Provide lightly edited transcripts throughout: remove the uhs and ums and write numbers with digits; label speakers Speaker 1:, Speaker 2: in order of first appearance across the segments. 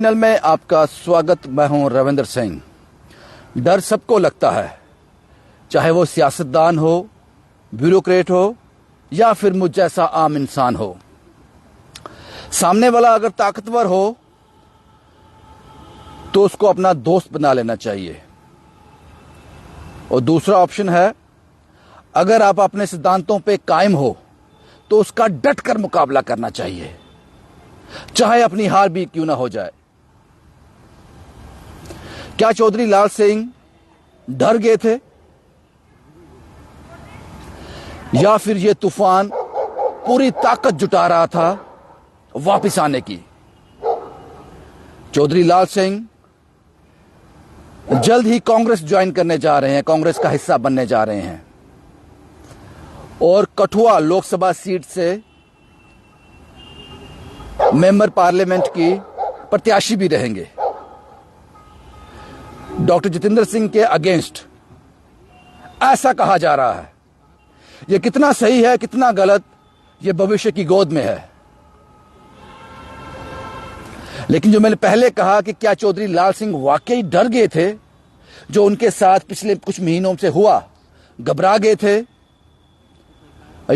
Speaker 1: Channel में आपका स्वागत। मैं हूं रविंद्र सिंह। डर सबको लगता है, चाहे वो सियासतदान हो, ब्यूरोक्रेट हो या फिर मुझ जैसा आम इंसान हो। सामने वाला अगर ताकतवर हो तो उसको अपना दोस्त बना लेना चाहिए, और दूसरा ऑप्शन है, अगर आप अपने सिद्धांतों पे कायम हो तो उसका डट कर मुकाबला करना चाहिए, चाहे अपनी हार भी क्यों ना हो जाए। क्या चौधरी लाल सिंह डर गए थे, या फिर यह तूफान पूरी ताकत जुटा रहा था वापस आने की? चौधरी लाल सिंह जल्द ही कांग्रेस ज्वाइन करने जा रहे हैं, कांग्रेस का हिस्सा बनने जा रहे हैं, और कठुआ लोकसभा सीट से मेंबर पार्लियामेंट की प्रत्याशी भी रहेंगे। डॉक्टर जितेंद्र सिंह के अगेंस्ट ऐसा कहा जा रहा है। यह कितना सही है, कितना गलत, यह भविष्य की गोद में है। लेकिन जो मैंने पहले कहा कि क्या चौधरी लाल सिंह वाकई डर गए थे, जो उनके साथ पिछले कुछ महीनों से हुआ, घबरा गए थे,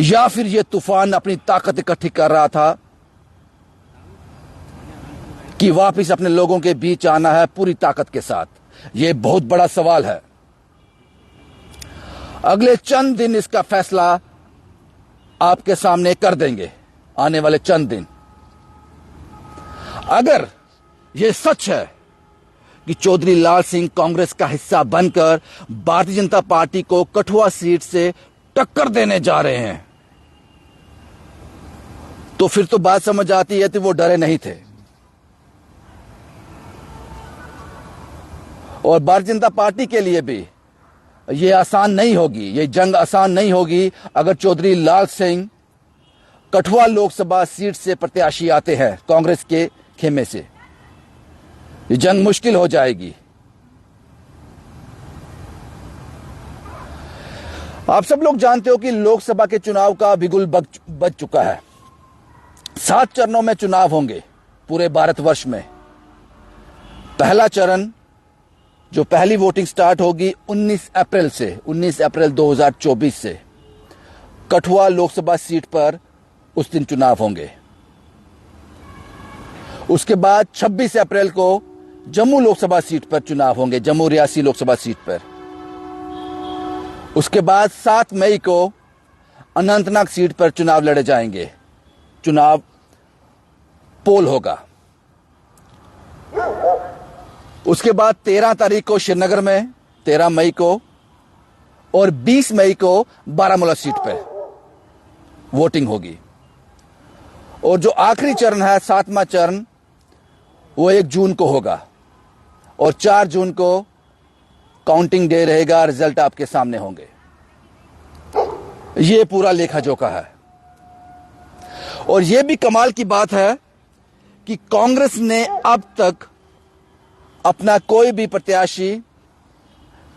Speaker 1: या फिर यह तूफान अपनी ताकत इकट्ठी कर रहा था कि वापस अपने लोगों के बीच आना है पूरी ताकत के साथ? यह बहुत बड़ा सवाल है। अगले चंद दिन इसका फैसला आपके सामने कर देंगे, आने वाले चंद दिन। अगर यह सच है कि चौधरी लाल सिंह कांग्रेस का हिस्सा बनकर भारतीय जनता पार्टी को कठुआ सीट से टक्कर देने जा रहे हैं, तो फिर तो बात समझ आती है कि वो डरे नहीं थे। और भारतीय जनता पार्टी के लिए भी यह आसान नहीं होगी, यह जंग आसान नहीं होगी। अगर चौधरी लाल सिंह कठुआ लोकसभा सीट से प्रत्याशी आते हैं कांग्रेस के खेमे से, यह जंग मुश्किल हो जाएगी। आप सब लोग जानते हो कि लोकसभा के चुनाव का बिगुल बज चुका है। 7 चरणों में चुनाव होंगे पूरे भारतवर्ष में। पहला चरण, जो पहली वोटिंग स्टार्ट होगी 19 अप्रैल 2024 से, कठुआ लोकसभा सीट पर उस दिन चुनाव होंगे। उसके बाद 26 अप्रैल को जम्मू लोकसभा सीट पर चुनाव होंगे, जम्मू रियासी लोकसभा सीट पर। उसके बाद 7 मई को अनंतनाग सीट पर चुनाव लड़े जाएंगे, चुनाव पोल होगा। उसके बाद 13 तारीख को श्रीनगर में, 13 मई को, और 20 मई को बारामूला सीट पर वोटिंग होगी। और जो आखिरी चरण है, 7वां चरण, वो 1 जून को होगा, और 4 जून को काउंटिंग डे रहेगा, रिजल्ट आपके सामने होंगे। ये पूरा लेखा जोखा है। और यह भी कमाल की बात है कि कांग्रेस ने अब तक अपना कोई भी प्रत्याशी,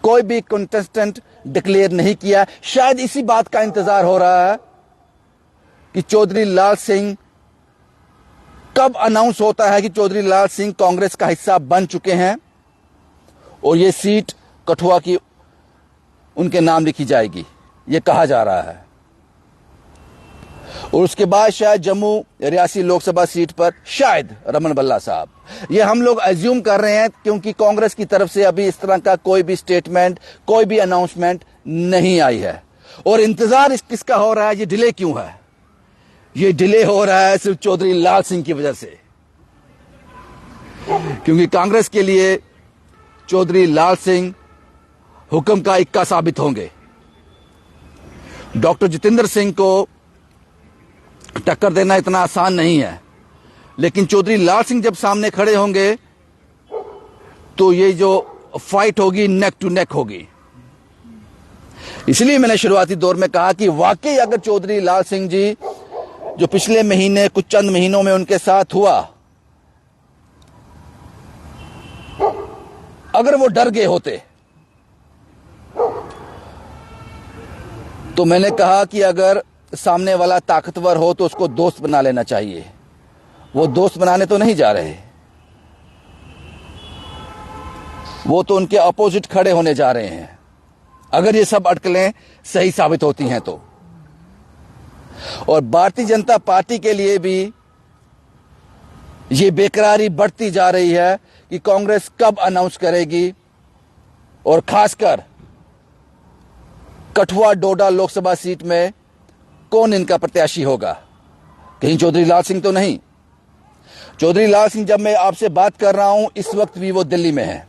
Speaker 1: कोई भी कंटेस्टेंट डिक्लेयर नहीं किया। शायद इसी बात का इंतजार हो रहा है कि चौधरी लाल सिंह कब अनाउंस होता है कि चौधरी लाल सिंह कांग्रेस का हिस्सा बन चुके हैं और यह सीट कठुआ की उनके नाम लिखी जाएगी, यह कहा जा रहा है। और उसके बाद शायद जम्मू रियासी लोकसभा सीट पर शायद रमन भल्ला साहब। ये हम लोग अज्यूम कर रहे हैं, क्योंकि कांग्रेस की तरफ से अभी इस तरह का कोई भी स्टेटमेंट, कोई भी अनाउंसमेंट नहीं आई है। और इंतजार किसका हो रहा है, ये डिले क्यों है? ये डिले हो रहा है सिर्फ चौधरी लाल सिंह की वजह से, क्योंकि कांग्रेस के लिए चौधरी लाल सिंह हुक्म का इक्का साबित होंगे। डॉक्टर जितेंद्र सिंह को टक्कर देना इतना आसान नहीं है, लेकिन चौधरी लाल सिंह जब सामने खड़े होंगे तो ये जो फाइट होगी नेक टू नेक होगी। इसलिए मैंने शुरुआती दौर में कहा कि वाकई अगर चौधरी लाल सिंह जी, जो पिछले महीने कुछ चंद महीनों में उनके साथ हुआ, अगर वो डर गए होते, तो मैंने कहा कि अगर सामने वाला ताकतवर हो तो उसको दोस्त बना लेना चाहिए। वो दोस्त बनाने तो नहीं जा रहे, वो तो उनके अपोजिट खड़े होने जा रहे हैं अगर ये सब अटकलें सही साबित होती हैं तो। और भारतीय जनता पार्टी के लिए भी ये बेकरारी बढ़ती जा रही है कि कांग्रेस कब अनाउंस करेगी और खासकर कठुआ डोडा लोकसभा सीट में कौन इनका प्रत्याशी होगा। कहीं चौधरी लाल सिंह तो नहीं। चौधरी लाल सिंह, जब मैं आपसे बात कर रहा हूं इस वक्त भी वो दिल्ली में है,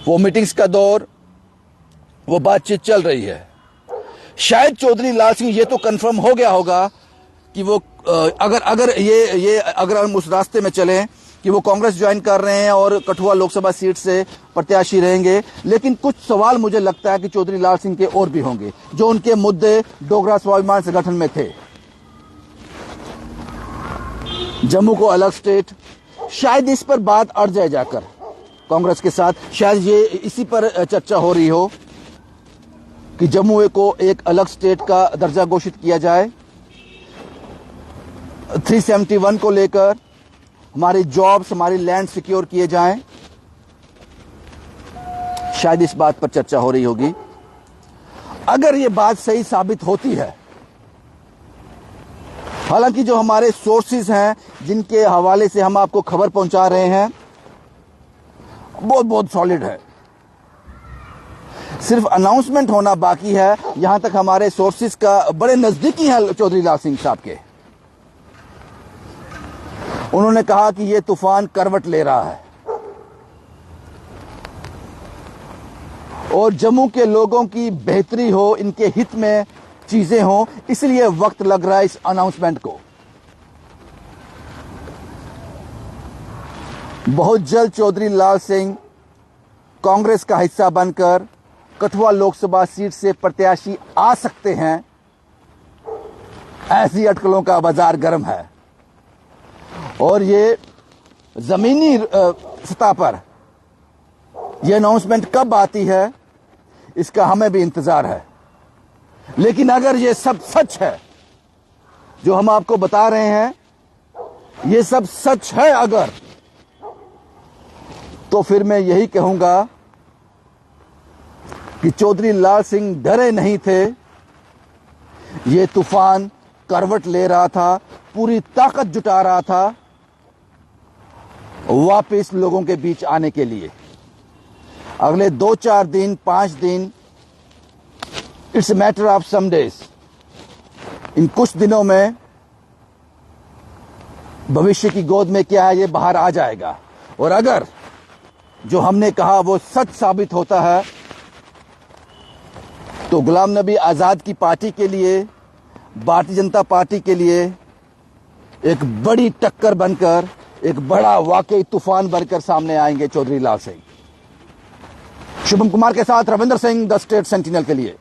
Speaker 1: वो मीटिंग्स का दौर, वो बातचीत चल रही है। शायद चौधरी लाल सिंह ये तो कंफर्म हो गया होगा कि वो अगर हम उस रास्ते में चलें कि वो कांग्रेस ज्वाइन कर रहे हैं और कठुआ लोकसभा सीट से प्रत्याशी रहेंगे, लेकिन कुछ सवाल मुझे लगता है कि चौधरी लाल सिंह के और भी होंगे जो उनके मुद्दे डोगरा स्वाभिमान संगठन में थे। जम्मू को अलग स्टेट, शायद इस पर बात अड़ जाए जाकर कांग्रेस के साथ, शायद ये इसी पर चर्चा हो रही हो कि जम्मू को एक अलग स्टेट का दर्जा घोषित किया जाए। 371 को लेकर हमारी जॉब्स, हमारी लैंड सिक्योर किए जाएं, शायद इस बात पर चर्चा हो रही होगी। अगर ये बात सही साबित होती है, हालांकि जो हमारे सोर्सेज हैं जिनके हवाले से हम आपको खबर पहुंचा रहे हैं बहुत बहुत सॉलिड है, सिर्फ अनाउंसमेंट होना बाकी है। यहां तक हमारे सोर्सेज का बड़े नजदीकी हैं चौधरी लाल सिंह साहब के। उन्होंने कहा कि यह तूफान करवट ले रहा है और जम्मू के लोगों की बेहतरी हो, इनके हित में चीजें हो, इसलिए वक्त लग रहा है इस अनाउंसमेंट को। बहुत जल्द चौधरी लाल सिंह कांग्रेस का हिस्सा बनकर कठुआ लोकसभा सीट से प्रत्याशी आ सकते हैं। ऐसी अटकलों का बाजार गर्म है और ये जमीनी सतह पर यह अनाउंसमेंट कब आती है इसका हमें भी इंतजार है। लेकिन अगर ये सब सच है जो हम आपको बता रहे हैं, ये सब सच है अगर, तो फिर मैं यही कहूंगा कि चौधरी लाल सिंह डरे नहीं थे। ये तूफान करवट ले रहा था, पूरी ताकत जुटा रहा था वापस लोगों के बीच आने के लिए। अगले 2-4 दिन, 5 दिन, it's matter of some days, इन कुछ दिनों में भविष्य की गोद में क्या है ये बाहर आ जाएगा। और अगर जो हमने कहा वो सच साबित होता है तो गुलाम नबी आजाद की पार्टी के लिए, भारतीय जनता पार्टी के लिए एक बड़ी टक्कर बनकर, एक बड़ा वाकई तूफान बनकर सामने आएंगे चौधरी लाल सिंह। शुभम कुमार के साथ Ravindra Singh, the state sentinel के लिए।